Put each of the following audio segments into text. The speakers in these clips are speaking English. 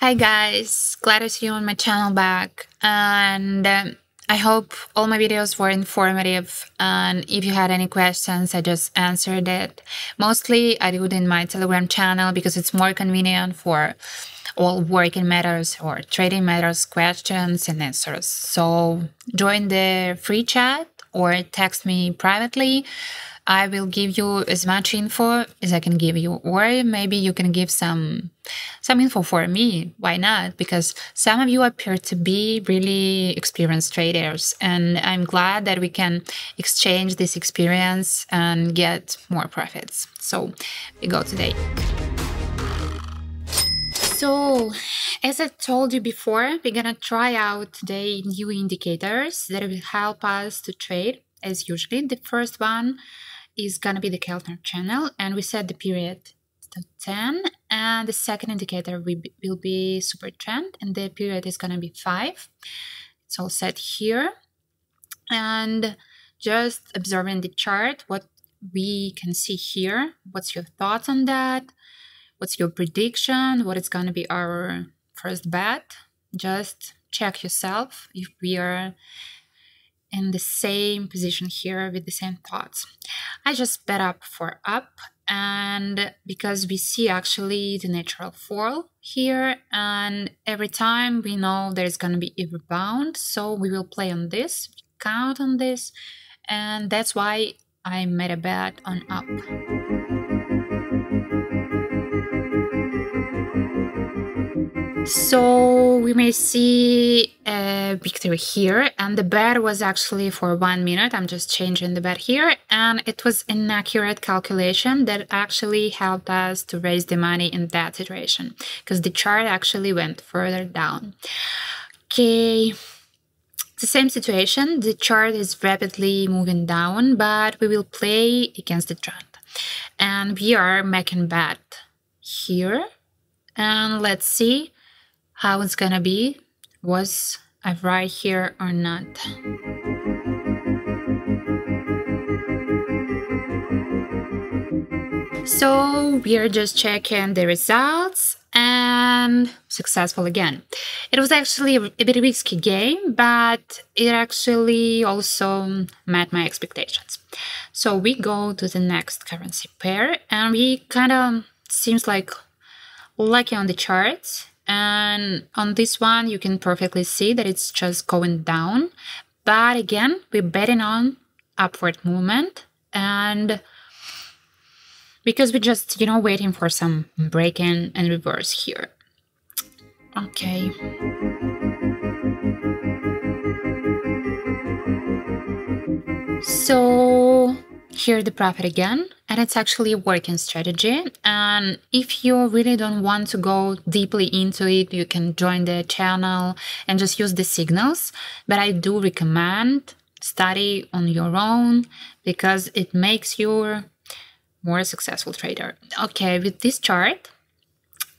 Hi guys, glad to see you on my channel back, and I hope all my videos were informative, and if you had any questions I just answered it. Mostly I do it in my Telegram channel because it's more convenient for all working matters or trading matters questions and answers. So join the free chat or text me privately. I will give you as much info as I can give you, or maybe you can give some info for me. Why not? Because some of you appear to be really experienced traders, and I'm glad that we can exchange this experience and get more profits. So we go today. So, as I told you before, we're gonna try out today new indicators that will help us to trade as usually. The first one is gonna be the Keltner channel, and we set the period to 10, and the second indicator will be super trend, and the period is gonna be 5. It's all set here, and just observing the chart, what we can see here. What's your thoughts on that? What's your prediction? What is going to be our first bet? Just check yourself if we are in the same position here with the same thoughts. I just bet up for up, and because we see actually the natural fall here, and every time we know there's going to be a rebound, so we will play on this, count on this, and that's why I made a bet on up. So we may see a victory here, and the bet was actually for 1 minute. I'm just changing the bet here, and it was an accurate calculation that actually helped us to raise the money in that situation, because the chart actually went further down. Okay, the same situation. The chart is rapidly moving down, but we will play against the trend, and we are making bet here, and let's see how it's gonna be. Was I right here or not? So we are just checking the results, and successful again. It was actually a bit risky game, but it actually also met my expectations. So we go to the next currency pair, and we kind of seems like lucky on the charts. And on this one, you can perfectly see that it's just going down. But again, we're betting on upward movement. And because we're just, waiting for some break-in and reverse here. Okay. So here the profit again, and it's actually a working strategy. And if you really don't want to go deeply into it, you can join the channel and just use the signals. But I do recommend study on your own because it makes you more successful trader. Okay, with this chart,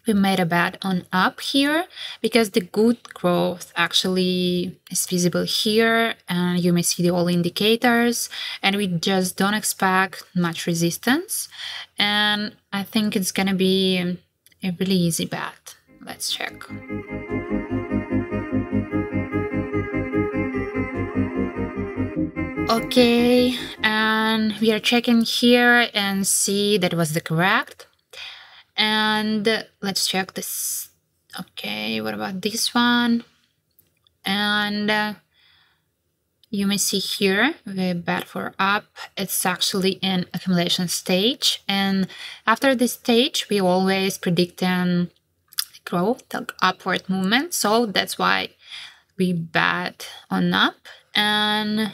we made a bet on up here because the good growth actually is visible here, and you may see all indicators, and we just don't expect much resistance, and I think it's gonna be a really easy bet. Let's check. Okay, and we are checking here and see that was the correct. And let's check this. Okay, what about this one? And you may see here the bet for up. It's actually in accumulation stage, and after this stage we always predict growth, like upward movement, so that's why we bet on up. And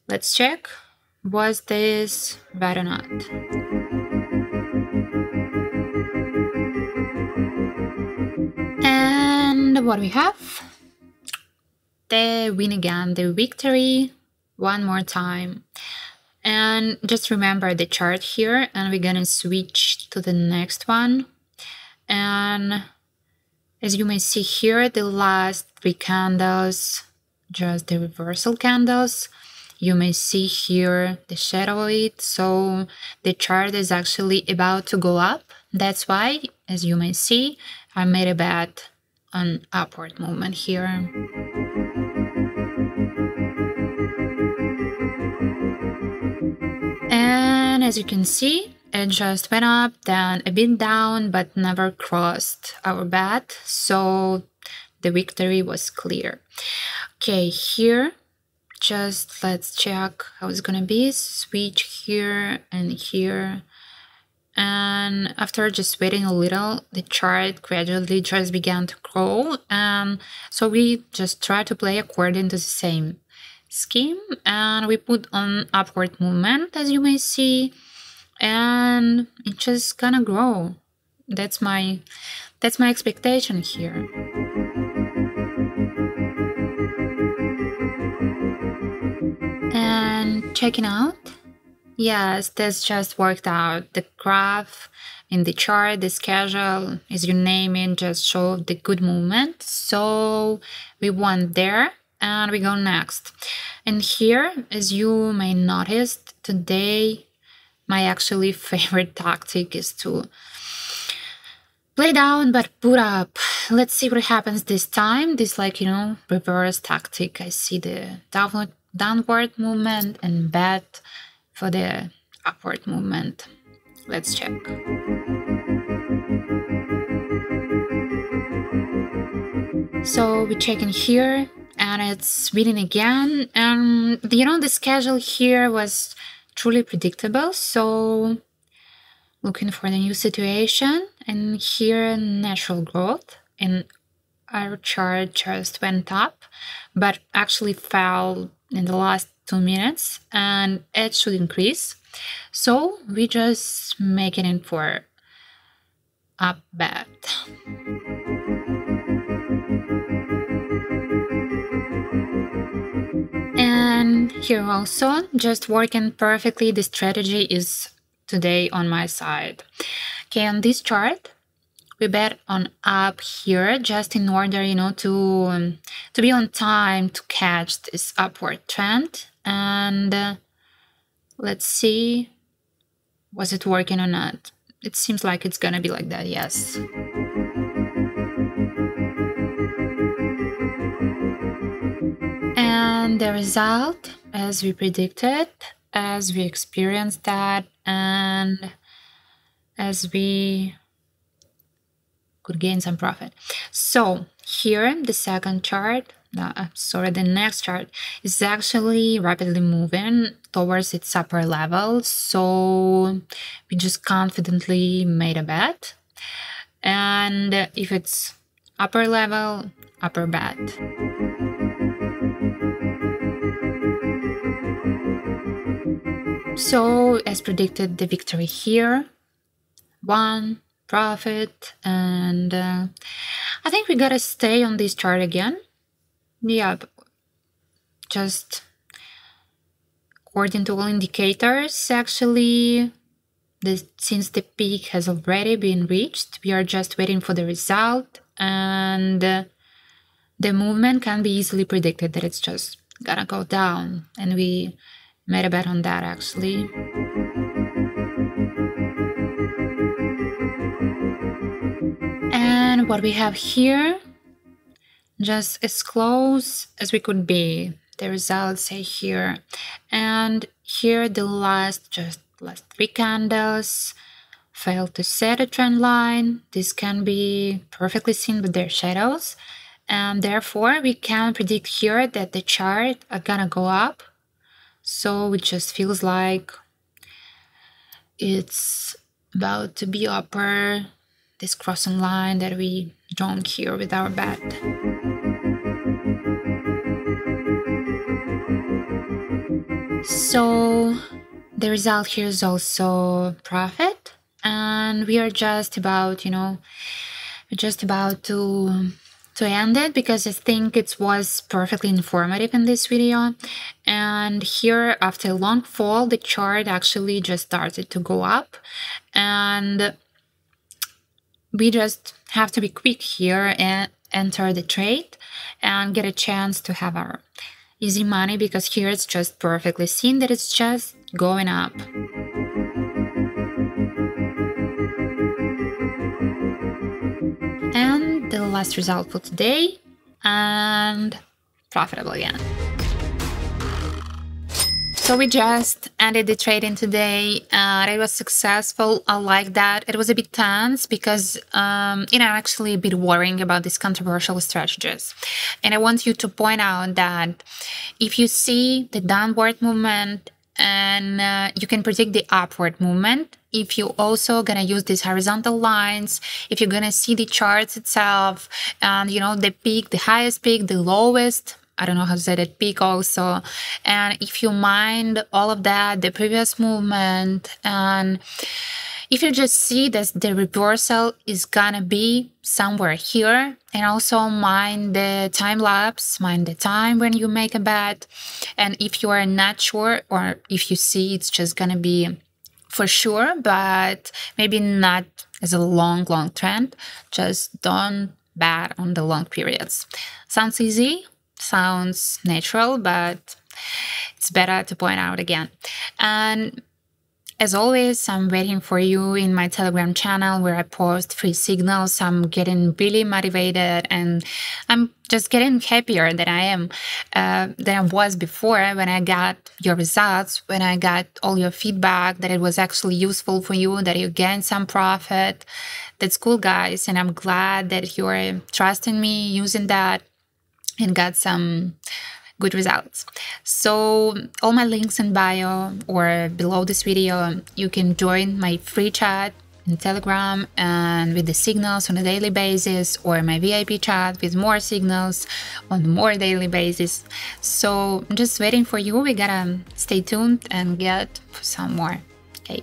let's check, was this bet or not? And what we have? The win again, the victory, one more time. And just remember the chart here, and we're gonna switch to the next one. And as you may see here, the last 3 candles, just the reversal candles. You may see here the shadow of it, so the chart is actually about to go up. That's why, as you may see, I made a bet on upward movement here. And as you can see, it just went up, then a bit down, but never crossed our bet. So the victory was clear. Okay, here, just let's check how it's gonna be. Switch here and here. And after just waiting a little, the chart gradually just began to grow. So we just try to play according to the same scheme, and we put on upward movement, as you may see, and it's just gonna grow. That's my expectation here. And checking out. Yes, this just worked out. The graph in the chart, the schedule, as you name it, just showed the good movement. So we went there and we go next. And here, as you may notice, today my actually favorite tactic is to play down but put up. Let's see what happens this time. This reverse tactic. I see the downward movement and bet for the upward movement. Let's check. So we check in here and it's winning again. And the schedule here was truly predictable. So looking for the new situation, and here natural growth in our chart just went up, but actually fell in the last 2 minutes, and it should increase. So we just make it in for up bet. And here also, just working perfectly, the strategy is today on my side. Okay, on this chart, we bet on up here just in order, to be on time to catch this upward trend. And let's see, was it working or not? It seems like it's gonna be like that, yes. And the result, as we predicted, as we experienced that, and as we could gain some profit. So here, the second chart, the next chart is actually rapidly moving towards its upper level. So we just confidently made a bet. And if it's upper level, upper bet. So as predicted, the victory here, won, profit, and I think we gotta stay on this chart again. Yeah, just according to all indicators, actually, since the peak has already been reached, we are just waiting for the result, and the movement can be easily predicted that it's just gonna go down, and we made a bet on that actually. And what we have here, just as close as we could be. The results say here. And here the last 3 candles failed to set a trend line. This can be perfectly seen with their shadows. And therefore we can predict here that the chart are gonna go up. So it just feels like it's about to be upper this crossing line that we drawn here with our bet. So the result here is also profit, and we are just about, to end it because I think it was perfectly informative in this video. And here, after a long fall, the chart actually just started to go up, and we just have to be quick here and enter the trade and get a chance to have our easy money, because here it's just perfectly seen that it's just going up. last result for today, and profitable again. So we just ended the trading today, and it was successful. I like that. It was a bit tense because, actually a bit worrying about these controversial strategies. And I want you to point out that if you see the downward movement and you can predict the upward movement, if you also gonna use these horizontal lines, if you're gonna see the charts itself, and the peak, the highest peak, the lowest, I don't know how to say that, peak also. And if you mind all of that, the previous movement, and if you just see that the reversal is gonna be somewhere here, and also mind the time lapse, mind the time when you make a bet. And if you are not sure, or if you see it's just gonna be for sure, but maybe not as a long trend, just don't bet on the long periods. Sounds easy? Sounds natural, but it's better to point out again. And as always, I'm waiting for you in my Telegram channel where I post free signals. I'm getting really motivated, and I'm just getting happier than I was before when I got your results, when I got all your feedback, that it was actually useful for you, that you gained some profit. That's cool, guys. And I'm glad that you're trusting me, using that, and got some good results. So all my links in bio or below this video, you can join my free chat in Telegram and with the signals on a daily basis, or my VIP chat with more signals on a more daily basis. So I'm just waiting for you. We gotta stay tuned and get some more. Okay.